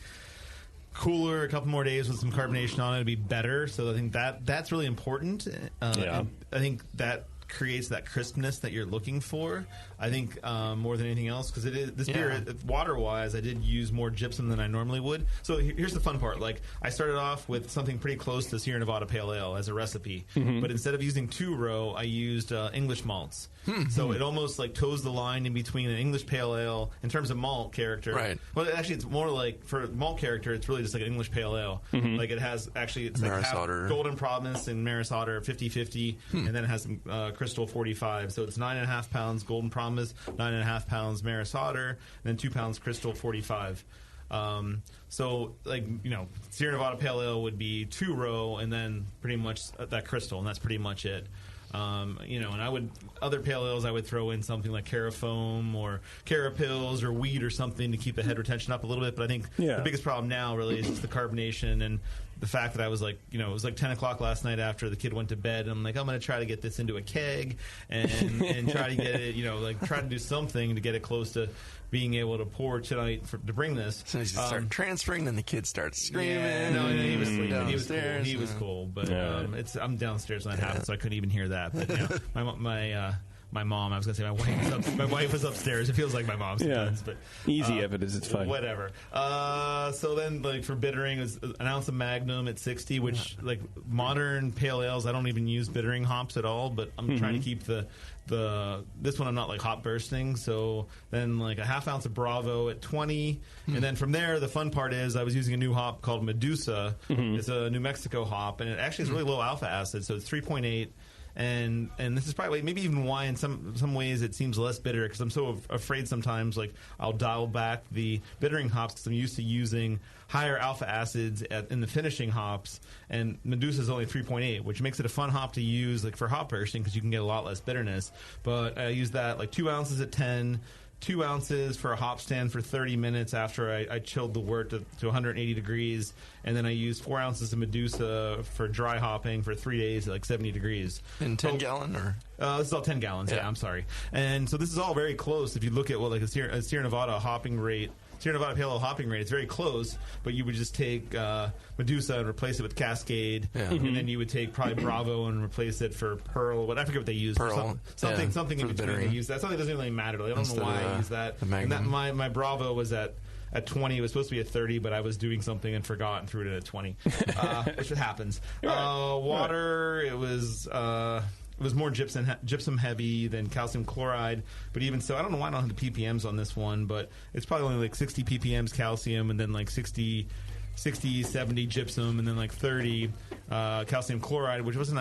cooler a couple more days with some carbonation on it to be better. So I think that's really important. I think that creates that crispness that you're looking for. I think more than anything else, because this beer, water wise, I did use more gypsum than I normally would. So here's the fun part. I started off with something pretty close to Sierra Nevada Pale Ale as a recipe, but instead of using 2-row, I used English malts. So it almost toes the line in between an English Pale Ale in terms of malt character. Right. Well, actually, it's more for malt character, it's really just like an English Pale Ale. It has it's Maris Otter. Golden Promise and Maris Otter 50-50, and then it has some Crystal 45. So it's 9.5 pounds Golden Promise, 9.5 pounds Maris Otter, and then 2 pounds Crystal 45. Sierra Nevada Pale Ale would be 2-row, and then pretty much that Crystal, and that's pretty much it. And other pale ales I would throw in something like Carafoam or Carapils or wheat or something to keep the head retention up a little bit. But I think the biggest problem now really is just the carbonation and the fact that I was it was 10 o'clock last night after the kid went to bed, and I'm I'm going to try to get this into a keg and try to get it, try to do something to get it close to being able to pour tonight to bring this. So you start transferring, then the kid starts screaming. Yeah, no, he was sleeping. He was cool, but I'm downstairs when that happened, so I couldn't even hear that. But my mom, I was going to say my wife was upstairs. It feels like my mom sometimes. But easy evidence, it's fine. Whatever. So then, for bittering, it was an ounce of Magnum at 60, which modern pale ales, I don't even use bittering hops at all. But I'm trying to keep this one I'm not hop bursting. So then a half ounce of Bravo at 20, and then from there the fun part is I was using a new hop called Medusa. It's a New Mexico hop, and it actually is really low alpha acid, so it's 3.8. And this is probably maybe even why in some ways it seems less bitter, because I'm so afraid sometimes I'll dial back the bittering hops because I'm used to using higher alpha acids in the finishing hops, and Medusa is only 3.8, which makes it a fun hop to use for hop bursting because you can get a lot less bitterness. But I use that 2 ounces at 10. 2 ounces for a hop stand for 30 minutes after I chilled the wort to 180 degrees, and then I used 4 ounces of Medusa for dry hopping for 3 days at 70 degrees. In 10 gallon or? This is all 10 gallons. Yeah, I'm sorry. And so this is all very close. If you look at a Sierra Nevada hopping rate. Sierra Nevada Pale Ale hopping rate, it's very close, but you would just take Medusa and replace it with Cascade, and then you would take probably Bravo and replace it for Pearl. I forget what they use. Pearl. Something in between they use that. Something doesn't really matter. I don't know why I use that. And that my Bravo was at 20. It was supposed to be at 30, but I was doing something and forgot and threw it at 20, which happens. Water, it was more gypsum heavy than calcium chloride, but even so, I don't know why I don't have the ppms on this one, but it's probably only 60 ppms calcium and then 60 60, 70 gypsum, and then like 30 calcium chloride, which is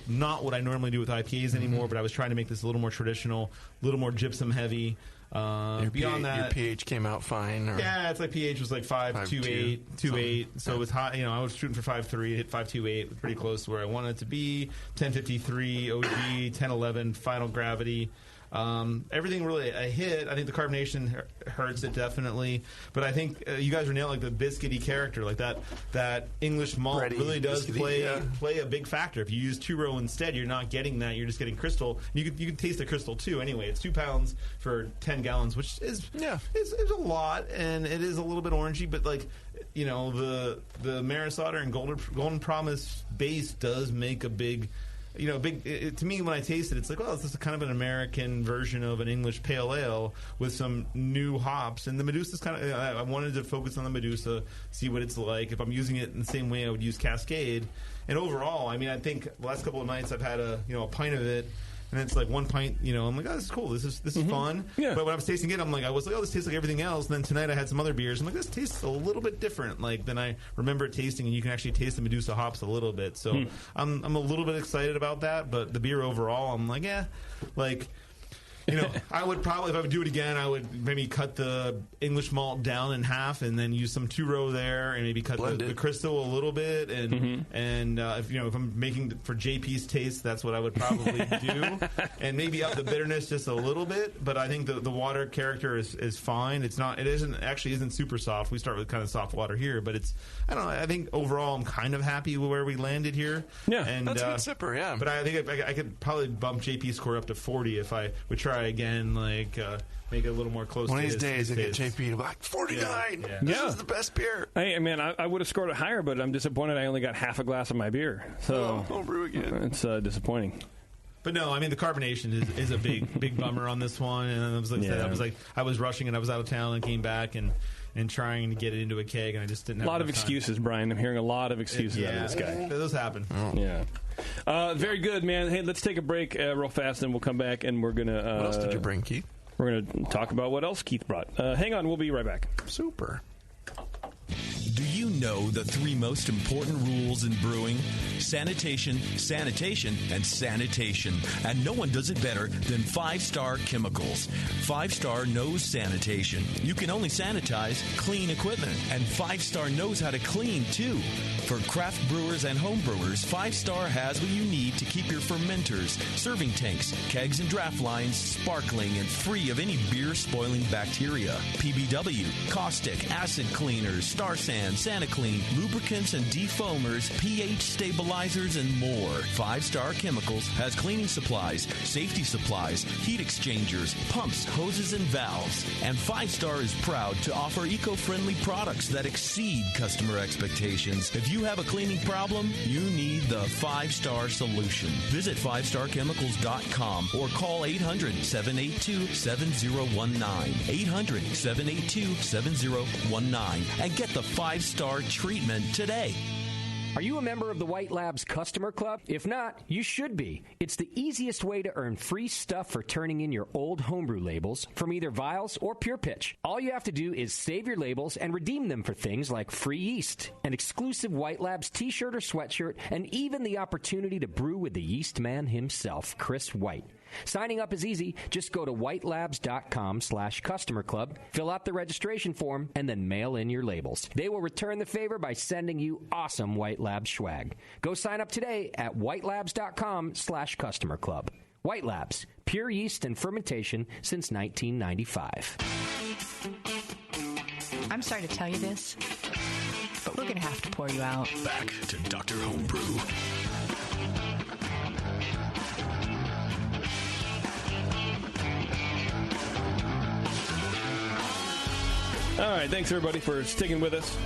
not what I normally do with IPAs anymore. But I was trying to make this a little more traditional, a little more gypsum heavy. Beyond that, your pH came out fine. Or? Yeah, it's like pH was like 5.28, so it was high. You know, I was shooting for 5.3, hit 5.28, pretty close to where I wanted it to be. 10.53 OG, 10.11 final gravity. Everything really a hit. I think the carbonation hurts it definitely, but I think you guys are nailing like the biscuity character, like that English malt Bready, really does biscuity, play a big factor. If you use 2-row instead, you're not getting that. You're just getting crystal. You can taste the crystal too. Anyway, it's 2 pounds for 10 gallons, which is a lot, and it is a little bit orangey, but like. You know, the Maris Otter and Golden Promise base does make a big. You know, to me, when I taste it, it's like, well, this is kind of an American version of an English pale ale with some new hops. And the Medusa's kind of, I wanted to focus on the Medusa, see what it's like. If I'm using it in the same way I would use Cascade. And overall, I mean, I think the last couple of nights I've had a pint of it. And it's like 1 pint, I'm like, oh, this is cool. This is fun. Yeah. But when I was tasting it, I was like, oh, this tastes like everything else. And then tonight I had some other beers. I'm like, this tastes a little bit different. Like than I remember it tasting, and you can actually taste the Medusa hops a little bit. So I'm a little bit excited about that. But the beer overall, I'm like, I would probably, if I would do it again, I would maybe cut the English malt down in half and then use some 2-row there and maybe cut the crystal a little bit. And if I'm making for JP's taste, that's what I would probably do. And maybe up the bitterness just a little bit. But I think the water character is fine. It isn't super soft. We start with kind of soft water here, but I don't know. I think overall I'm kind of happy with where we landed here. Yeah, and that's a good sipper. Yeah, but I think I could probably bump JP's score up to 40 if I would try again, make it a little more close. One of these days, I get JP to be like 49. Yeah. This is the best beer. Hey, man, I would have scored it higher, but I'm disappointed. I only got half a glass of my beer, so brew again. It's disappointing. But no, I mean the carbonation is a big bummer on this one, and I was I was rushing and I was out of town and came back and trying to get it into a keg, and I just didn't have a lot of excuses, time. Brian. I'm hearing a lot of excuses out of this guy. Those happen. Oh. Yeah. Very good, man. Hey, let's take a break real fast, and we'll come back, and we're going to... what else did you bring, Keith? We're going to talk about what else Keith brought. Hang on, we'll be right back. Super. Do you know the 3 most important rules in brewing? Sanitation, sanitation, and sanitation. And no one does it better than 5-Star Chemicals. 5-Star knows sanitation. You can only sanitize clean equipment. And 5-Star knows how to clean, too. For craft brewers and home brewers, 5-Star has what you need to keep your fermenters, serving tanks, kegs, and draft lines sparkling and free of any beer-spoiling bacteria. PBW, caustic, acid cleaners, Star Sand, SaniClean, lubricants and defoamers, pH stabilizers, and more. 5-Star Chemicals has cleaning supplies, safety supplies, heat exchangers, pumps, hoses, and valves. And 5-Star is proud to offer eco-friendly products that exceed customer expectations. If you have a cleaning problem, you need the 5-Star solution. Visit 5starchemicals.com or call 800-782-7019. 800-782-7019 and get the 5-Star treatment today. Are you a member of the White Labs Customer Club? If not, you should be. It's the easiest way to earn free stuff for turning in your old homebrew labels from either Vials or Pure Pitch. All you have to do is save your labels and redeem them for things like free yeast, an exclusive White Labs t-shirt or sweatshirt, and even the opportunity to brew with the yeast man himself, Chris White. Signing up is easy. Just go to whitelabs.com/customer club, fill out the registration form, and then mail in your labels. They will return the favor by sending you awesome White Labs swag. Go sign up today at whitelabs.com/customer club. White Labs, pure yeast and fermentation since 1995. I'm sorry to tell you this, but we're going to have to pour you out. Back to Dr. Homebrew. All right, thanks everybody for sticking with us.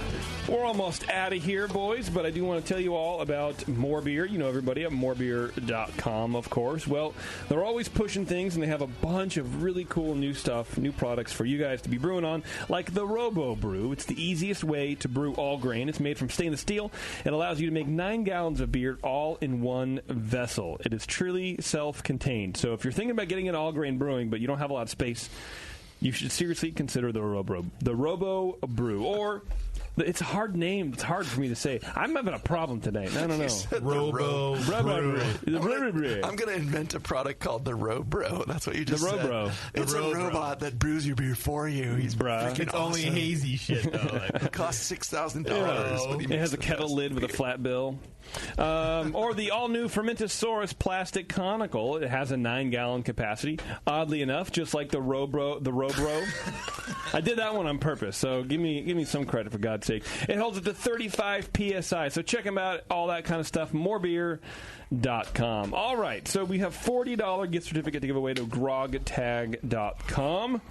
We're almost out of here, boys, but I do want to tell you all about More Beer. You know everybody at morebeer.com, of course. Well, they're always pushing things, and they have a bunch of really cool new stuff, new products for you guys to be brewing on, like the Robo Brew. It's the easiest way to brew all grain. It's made from stainless steel. It allows you to make 9 gallons of beer all in one vessel. It is truly self-contained. So if you're thinking about getting into all grain brewing, but you don't have a lot of space, you should seriously consider the Robo Brew. Or It's a hard name. It's hard for me to say. I'm having a problem today. I don't know. Robo. I'm going to invent a product called the Robro. That's what you just said. The Robro. It's a robot that brews your beer for you. He's It's only hazy shit, though. It costs $6,000. It has a kettle lid with a flat bill. Or the all-new Fermentosaurus plastic conical. It has a 9-gallon capacity. Oddly enough, just like the Robro. I did that one on purpose, so give me some credit, for God's sake. It holds up to 35 PSI, so check them out, all that kind of stuff. Morebeer.com. All right, so we have $40 gift certificate to give away to grogtag.com.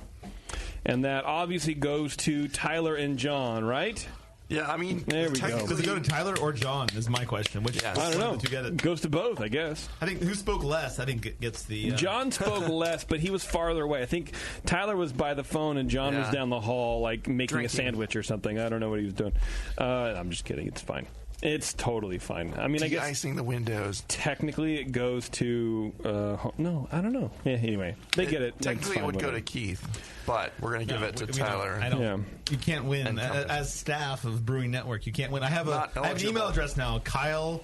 And that obviously goes to Tyler and John, right? Yeah, I mean, there we go. Does it go to Tyler or John? Is my question. Which I don't know. It goes to both, I guess. I think who spoke less. I think gets the. John spoke less, but he was farther away. I think Tyler was by the phone and John was down the hall, like making a sandwich or something. I don't know what he was doing. I'm just kidding. It's fine. It's totally fine. I mean, I guess de-icing the windows. Technically, it goes to no, I don't know. Yeah, anyway, they get it. Technically, it would go to Keith, but we're going to give it to Tyler. I don't. You can't win as staff of Brewing Network. You can't win. I have an email address now. Kyle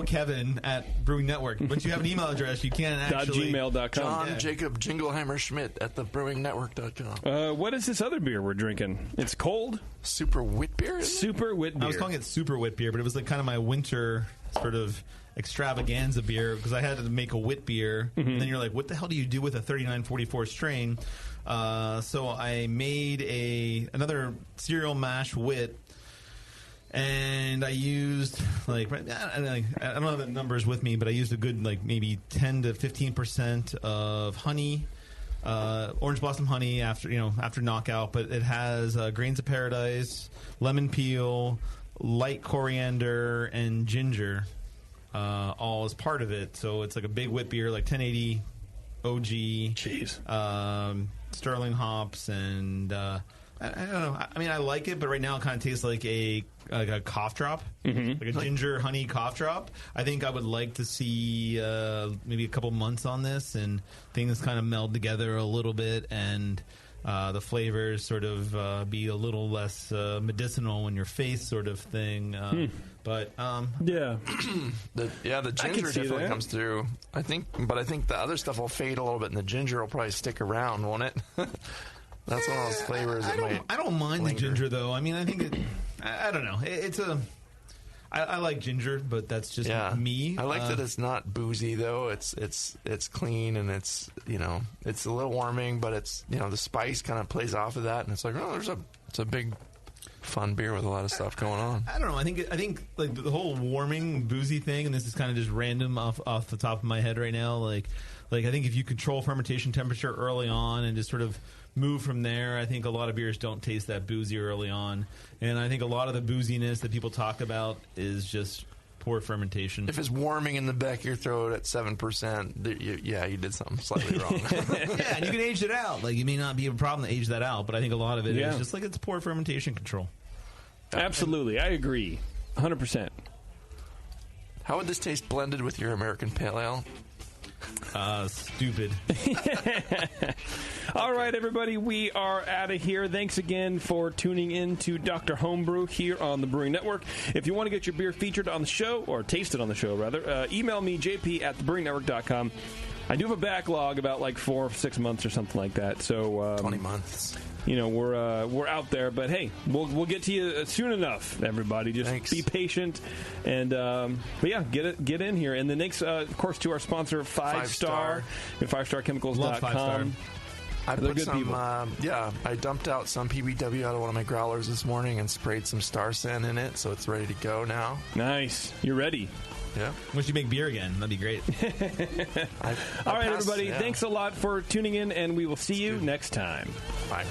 Kevin at Brewing Network. But you have an email address. You can't actually. .gmail.com. John Jacob Jingleheimer Schmidt at thebrewingnetwork.com. What is this other beer we're drinking? It's cold. Super wit beer. Super wit beer. I was calling it super wit beer, but it was like kind of my winter sort of extravaganza beer because I had to make a wit beer. Mm-hmm. And then you're like, what the hell do you do with a 3944 strain? So I made another cereal mash wit. And I used, I don't have the numbers with me, but I used a good, maybe 10 to 15% of honey, orange blossom honey after knockout. But it has grains of paradise, lemon peel, light coriander, and ginger, all as part of it. So it's like a big wit beer, like 1080 OG. Jeez. Sterling hops, and I don't know. I mean, I like it, but right now it kind of tastes like a cough drop, like a ginger honey cough drop. I think I would like to see maybe a couple months on this and things kind of meld together a little bit, and the flavors sort of be a little less medicinal in your face, sort of thing. But yeah, the ginger definitely comes through. I think the other stuff will fade a little bit, and the ginger will probably stick around, won't it? That's one of those flavors I don't mind linger. The ginger, though. I mean, I think I don't know. I like ginger, but that's just me. I like that it's not boozy, though. It's clean, and it's a little warming, but it's the spice kind of plays off of that, and it's like, it's a big fun beer with a lot of stuff going on. I don't know. I think like the whole warming boozy thing, and this is kind of just random off the top of my head right now. Like I think if you control fermentation temperature early on and just sort of move from there, I think a lot of beers don't taste that boozy early on. And I think a lot of the booziness that people talk about is just poor fermentation. If it's warming in the back of your throat at 7%, you did something slightly wrong. Yeah, and you can age it out. Like, it may not be a problem to age that out, but I think a lot of it is just like it's poor fermentation control. Absolutely. I agree. 100%. How would this taste blended with your American Pale Ale? Stupid. All right, everybody, we are out of here. Thanks again for tuning in to Dr. Homebrew here on the Brewing Network. If you want to get your beer featured on the show, or tasted on the show, rather, email me, jp@thebrewingnetwork.com. I do have a backlog about 4 or 6 months or something like that. So 20 months. We're out there, but hey, we'll get to you soon enough. Everybody, just be patient, and but yeah, get in here. And the next, of course, to our sponsor, 5-Star, at 5starchemicals.com. I put some, I dumped out some PBW out of one of my growlers this morning and sprayed some Star San in it, so it's ready to go now. Nice, you're ready. Yeah. Once you make beer again, that'd be great. All right, everybody. Thanks a lot for tuning in, and we will see you next time. Bye.